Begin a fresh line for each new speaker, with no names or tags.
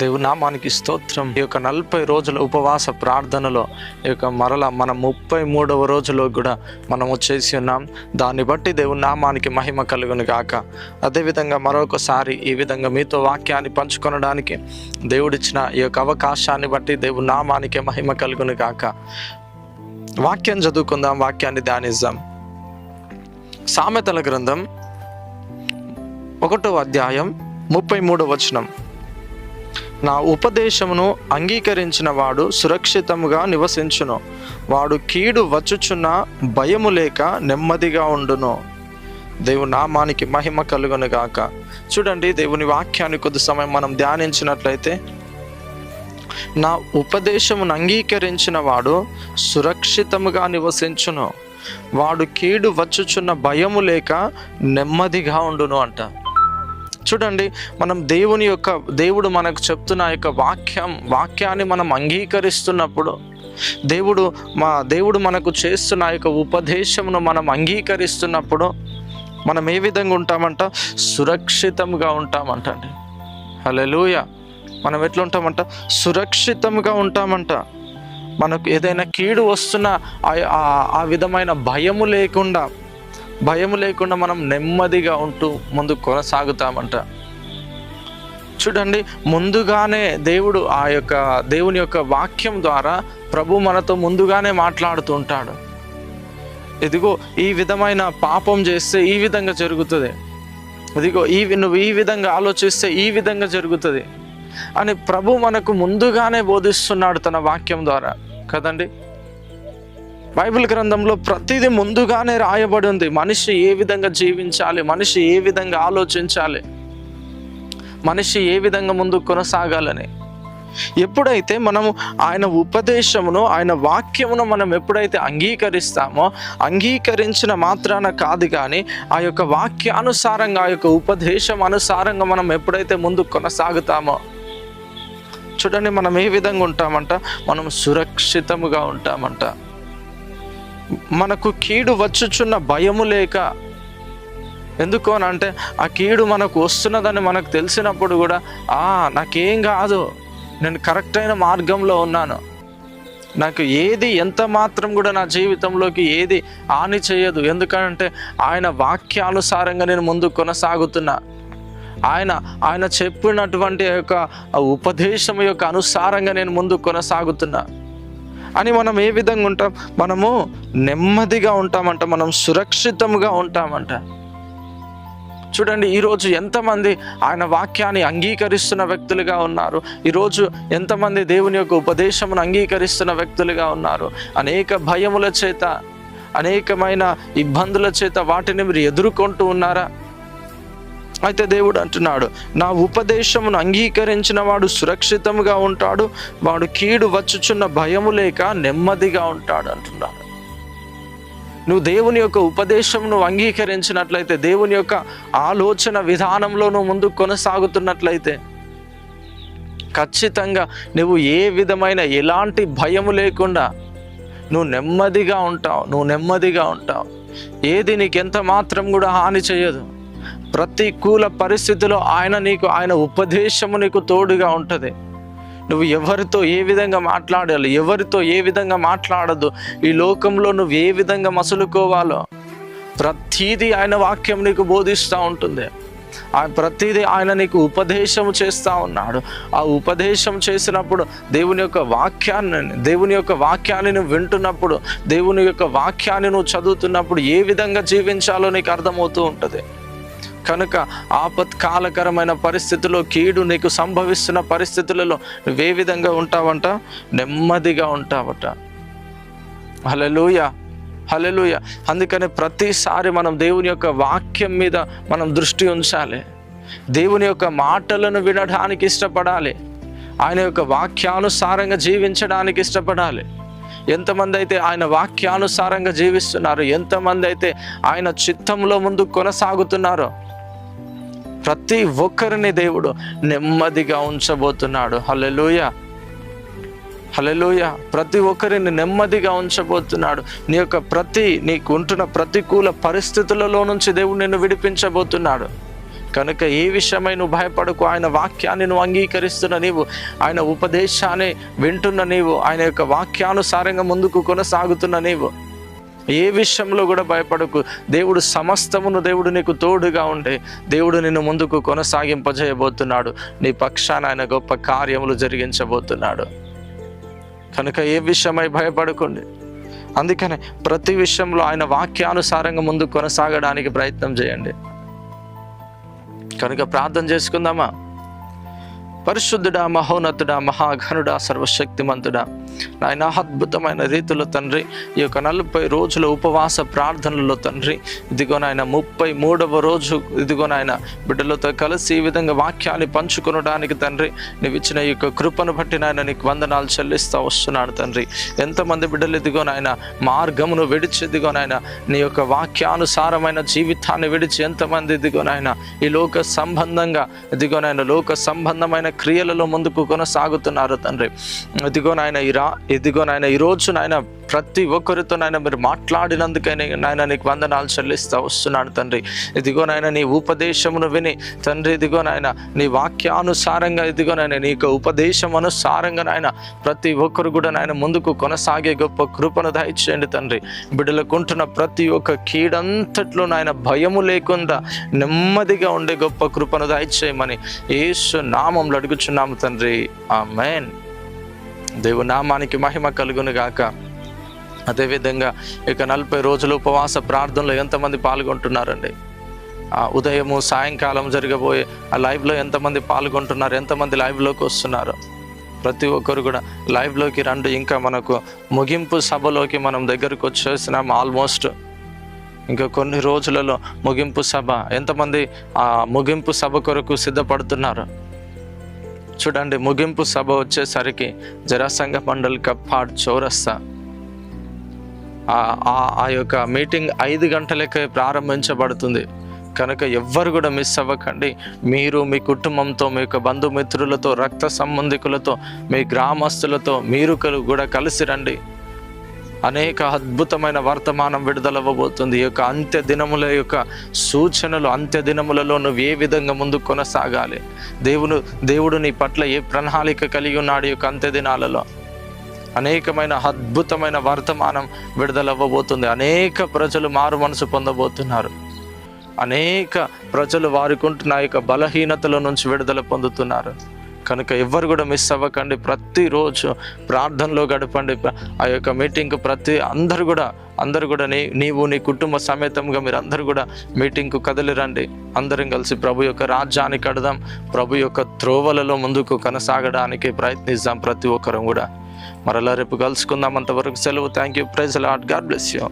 దేవుని నామానికి స్తోత్రం. ఈ యొక్క 40 రోజుల ఉపవాస ప్రార్థనలో ఈ యొక్క మరలా మనం 33వ రోజులో కూడా మనము చేసి ఉన్నాం. దాన్ని బట్టి దేవుని నామానికి మహిమ కలుగును గాక. అదేవిధంగా మరొకసారి ఈ విధంగా మీతో వాక్యాన్ని పంచుకొనడానికి దేవుడిచ్చిన ఈ యొక్క అవకాశాన్ని బట్టి దేవుని నామానికి మహిమ కలుగును గాక. వాక్యం చదువుకుందాం, వాక్యాన్ని ధ్యానిద్దాం. సామెతల గ్రంథం 1వ అధ్యాయం 33వ వచనం. నా ఉపదేశమును అంగీకరించిన వాడు సురక్షితముగా నివసించును, వాడు కీడు వచ్చుచున్న భయము లేక నెమ్మదిగా ఉండును. దేవుని నామానికి మహిమ కలుగును గాక. చూడండి, దేవుని వాక్యాన్ని కొద్ది సమయం మనం ధ్యానించినట్లయితే, నా ఉపదేశమును అంగీకరించిన వాడు సురక్షితముగా నివసించును, వాడు కీడు వచ్చుచున్న భయము లేక నెమ్మదిగా ఉండును అంట. చూడండి, మనం దేవుడు మనకు చెప్తున్న యొక్క వాక్యాన్ని మనం అంగీకరిస్తున్నప్పుడు, దేవుడు మనకు చేస్తున్న యొక్క ఉపదేశమును మనం అంగీకరిస్తున్నప్పుడు మనం ఏ విధంగా ఉంటామంట? సురక్షితంగా ఉంటామంట అండి. హల్లెలూయా. మనం ఎట్లా ఉంటామంట? సురక్షితంగా ఉంటామంట. మనకు ఏదైనా కీడు వస్తున్న ఆ విధమైన భయము లేకుండా మనం నెమ్మదిగా ఉంటూ ముందుకు కొనసాగుతామంట. చూడండి, ముందుగానే దేవుని యొక్క వాక్యం ద్వారా ప్రభు మనతో ముందుగానే మాట్లాడుతూ ఉంటాడు. ఇదిగో ఈ విధమైన పాపం చేస్తే ఈ విధంగా జరుగుతుంది, ఇదిగో నువ్వు ఈ విధంగా ఆలోచిస్తే ఈ విధంగా జరుగుతుంది అని ప్రభు మనకు ముందుగానే బోధిస్తున్నాడు తన వాక్యం ద్వారా కదండి. బైబిల్ గ్రంథంలో ప్రతిదీ ముందుగానే రాయబడి ఉంది. మనిషి ఏ విధంగా జీవించాలి, మనిషి ఏ విధంగా ఆలోచించాలి, మనిషి ఏ విధంగా ముందుకు కొనసాగాలని. ఎప్పుడైతే మనము ఆయన ఉపదేశమును, ఆయన వాక్యమును మనం ఎప్పుడైతే అంగీకరిస్తామో, అంగీకరించిన మాత్రాన కాదు కానీ ఆ యొక్క వాక్యానుసారంగా, ఆ యొక్క ఉపదేశం అనుసారంగా మనం ఎప్పుడైతే ముందుకు కొనసాగుతామో, చూడండి, మనం ఏ విధంగా ఉంటామంట? మనం సురక్షితముగా ఉంటామంట. మనకు కీడు వచ్చుచున్న భయము లేక. ఎందుకు అని అంటే, ఆ కీడు మనకు వస్తున్నదని మనకు తెలిసినప్పుడు కూడా నాకేం కాదు, నేను కరెక్ట్ అయిన మార్గంలో ఉన్నాను, నాకు ఏది ఎంత మాత్రం కూడా నా జీవితంలోకి ఏది హాని చేయదు. ఎందుకంటే ఆయన వాక్యానుసారంగా నేను ముందుకు కొనసాగుతున్నా, ఆయన చెప్పినటువంటి యొక్క ఉపదేశం యొక్క అనుసారంగా నేను ముందుకు కొనసాగుతున్నా అని మనం ఏ విధంగా ఉంటాం? మనము నెమ్మదిగా ఉంటామంట, మనం సురక్షితంగా ఉంటామంట. చూడండి, ఈరోజు ఎంతమంది ఆయన వాక్యాన్ని అంగీకరిస్తున్న వ్యక్తులుగా ఉన్నారు? ఈరోజు ఎంతమంది దేవుని యొక్క ఉపదేశమును అంగీకరిస్తున్న వ్యక్తులుగా ఉన్నారు? అనేక భయముల చేత, అనేకమైన ఇబ్బందుల చేత వాటిని మీరు ఎదుర్కొంటూ ఉన్నారా? అయితే దేవుడు అంటున్నాడు, నా ఉపదేశమును అంగీకరించిన వాడు సురక్షితంగా ఉంటాడు, వాడు కీడు వచ్చుచున్న భయము లేక నెమ్మదిగా ఉంటాడు అంటున్నాడు. నువ్వు దేవుని యొక్క ఉపదేశమును అంగీకరించినట్లయితే, దేవుని యొక్క ఆలోచన విధానంలో నువ్వు ముందుకు కొనసాగుతున్నట్లయితే, ఖచ్చితంగా నువ్వు ఏ విధమైన ఎలాంటి భయము లేకుండా నువ్వు నెమ్మదిగా ఉంటావు. ఏది నీకు ఎంత మాత్రం కూడా హాని చేయదు. ప్రతికూల పరిస్థితిలో ఆయన ఉపదేశము నీకు తోడుగా ఉంటుంది. నువ్వు ఎవరితో ఏ విధంగా మాట్లాడాలి, ఎవరితో ఏ విధంగా మాట్లాడద్దు, ఈ లోకంలో నువ్వు ఏ విధంగా మసులుకోవాలో ప్రతీదీ ఆయన వాక్యం నీకు బోధిస్తూ ఉంటుంది. ప్రతీదీ ఆయన నీకు ఉపదేశం చేస్తూ ఉన్నాడు. ఆ ఉపదేశం చేసినప్పుడు దేవుని యొక్క వాక్యాన్ని నువ్వు వింటున్నప్పుడు, దేవుని యొక్క వాక్యాన్ని నువ్వు చదువుతున్నప్పుడు ఏ విధంగా జీవించాలో నీకు అర్థమవుతూ ఉంటుంది. కనుక ఆపత్కాలకరమైన పరిస్థితుల్లో, కీడు నీకు సంభవిస్తున్న పరిస్థితులలో నువ్వే విధంగా ఉంటావంట? నెమ్మదిగా ఉంటావట. హల్లెలూయా, హల్లెలూయా. అందుకని ప్రతిసారి మనం దేవుని యొక్క వాక్యం మీద మనం దృష్టి ఉంచాలి. దేవుని యొక్క మాటలను వినడానికి ఇష్టపడాలి. ఆయన యొక్క వాక్యానుసారంగా జీవించడానికి ఇష్టపడాలి. ఎంతమంది అయితే ఆయన వాక్యానుసారంగా జీవిస్తున్నారు, ఎంతమంది అయితే ఆయన చిత్తంలో ముందుకు కొనసాగుతున్నారో, ప్రతి ఒక్కరిని దేవుడు నెమ్మదిగా ఉంచబోతున్నాడు. హల్లెలూయా, హల్లెలూయా. ప్రతి ఒక్కరిని నెమ్మదిగా ఉంచబోతున్నాడు. నీకు ఉంటున్న ప్రతికూల పరిస్థితులలో నుంచి దేవుడు నిన్ను విడిపించబోతున్నాడు. కనుక ఏ విషయమై నువ్వు భయపడకు. ఆయన వాక్యాన్ని నువ్వు అంగీకరిస్తున్న నీవు, ఆయన ఉపదేశాన్ని వింటున్న నీవు, ఆయన యొక్క వాక్యానుసారంగా ముందుకు కొనసాగుతున్న నీవు, ఏ విషయంలో కూడా భయపడకు. దేవుడు సమస్తమును, దేవుడు నీకు తోడుగా ఉండే దేవుడు నిన్ను ముందుకు కొనసాగింపజేయబోతున్నాడు. నీ పక్షాన ఆయన గొప్ప కార్యములు జరిగించబోతున్నాడు. కనుక ఏ విషయమై భయపడకండి. అందుకనే ప్రతి విషయంలో ఆయన వాక్యానుసారంగా ముందుకు కొనసాగడానికి ప్రయత్నం చేయండి. కనుక ప్రార్థన చేసుకుందామా? పరిశుద్ధుడా, మహోన్నతుడా, మహాఘనుడా, సర్వశక్తిమంతుడా, నాయన అద్భుతమైన రీతిలో తండ్రి, ఈ యొక్క 40 రోజుల ఉపవాస ప్రార్థనలో తండ్రి, ఇదిగో నాయన 33వ రోజు ఇదిగో నాయన బిడ్డలతో కలిసి ఈ విధంగా వాక్యాన్ని పంచుకొనడానికి తండ్రి నీవు ఇచ్చిన ఈ యొక్క కృపను బట్టి నాయన నీకు వందనాలు చెల్లిస్తూ వస్తున్నాడు తండ్రి. ఎంతమంది బిడ్డలు ఇదిగో నాయన మార్గమును విడిచి ఇదిగో నాయన నీ యొక్క వాక్యానుసారమైన జీవితాన్ని విడిచి ఎంతమంది ఇదిగో నాయన ఈ లోక సంబంధంగా ఇదిగో నాయన లోక సంబంధమైన క్రియలలో ముందుకు కొనసాగుతున్నారు తండ్రి. ఇదిగో నాయన ఈరోజు నాయన ప్రతి ఒక్కరితో నాయన మీరు మాట్లాడినందుకైనా నాయన నీకు వందనాలు చెల్లిస్తూ వస్తున్నాను తండ్రి. ఇదిగో నాయన నీ ఉపదేశమును విని తండ్రి ఇదిగో నాయన నీ వాక్యానుసారంగా ఇదిగో నాయన నీ యొక్క ఉపదేశం అనుసారంగా నాయన ప్రతి ఒక్కరు కూడా నాయన ముందుకు కొనసాగే గొప్ప కృపను దయచేయండి తండ్రి. బిడ్డలకుంటున్న ప్రతి ఒక్క కీడంతట్లో నాయన భయము లేకుండా నెమ్మదిగా ఉండే గొప్ప కృపను దయచేయమని యేసు నామములో అడుగుచున్నాము తండ్రి. ఆమేన్. దేవుని నామానికి మహిమ కలుగును గాక. అదేవిధంగా ఇక 40 రోజుల ఉపవాస ప్రార్థనలో ఎంతమంది పాల్గొంటున్నారండి? ఉదయము సాయంకాలం జరగబోయే ఆ లైవ్లో ఎంతమంది పాల్గొంటున్నారు? ఎంతమంది లైవ్లోకి వస్తున్నారు? ప్రతి ఒక్కరు కూడా లైవ్లోకి రండి. ఇంకా మనకు ముగింపు సభలోకి మనం దగ్గరకు వచ్చేసినాం. ఆల్మోస్ట్ ఇంకా కొన్ని రోజులలో ముగింపు సభ. ఎంతమంది ఆ ముగింపు సభ కొరకు సిద్ధపడుతున్నారు? చూడండి, ముగింపు సభ వచ్చేసరికి జనసంఘ మండలి కప్పాడ్ చౌరస్తా ఆ యొక్క మీటింగ్ 5 గంటలకే ప్రారంభించబడుతుంది. కనుక ఎవ్వరు కూడా మిస్ అవ్వకండి. మీరు మీ కుటుంబంతో, మీ యొక్క బంధుమిత్రులతో, రక్త సంబంధికులతో, మీ గ్రామస్తులతో మీరు కూడా కలిసి రండి. అనేక అద్భుతమైన వర్తమానం విడుదలవ్వబోతుంది. ఈ యొక్క అంత్య దినముల యొక్క సూచనలు, అంత్య దినములలో నువ్వు ఏ విధంగా ముందుకు కొనసాగాలి, దేవుడు నీ పట్ల ఏ ప్రణాళిక కలిగి ఉన్నాడు, ఈ యొక్క అంత్య దినాలలో అనేకమైన అద్భుతమైన వర్తమానం విడుదలవ్వబోతుంది. అనేక ప్రజలు మారు మనసు పొందబోతున్నారు. అనేక ప్రజలు వారికి ఉంటున్న యొక్క బలహీనతల నుంచి విడుదల పొందుతున్నారు. కనుక ఎవ్వరు కూడా మిస్ అవ్వకండి. ప్రతిరోజు ప్రార్థనలో గడపండి. ఆ యొక్క మీటింగ్కు అందరూ కూడా నీవు నీ కుటుంబ సమేతంగా మీరు అందరూ కూడా మీటింగ్కు కదిలి రండి. అందరం కలిసి ప్రభు యొక్క రాజ్యాన్ని కడదాం. ప్రభు యొక్క త్రోవలలో ముందుకు కొనసాగడానికి ప్రయత్నిద్దాం. ప్రతి ఒక్కరం కూడా మరలా రేపు కలుసుకుందాం. అంతవరకు సెలవు. Thank you. Praise lord. God bless you.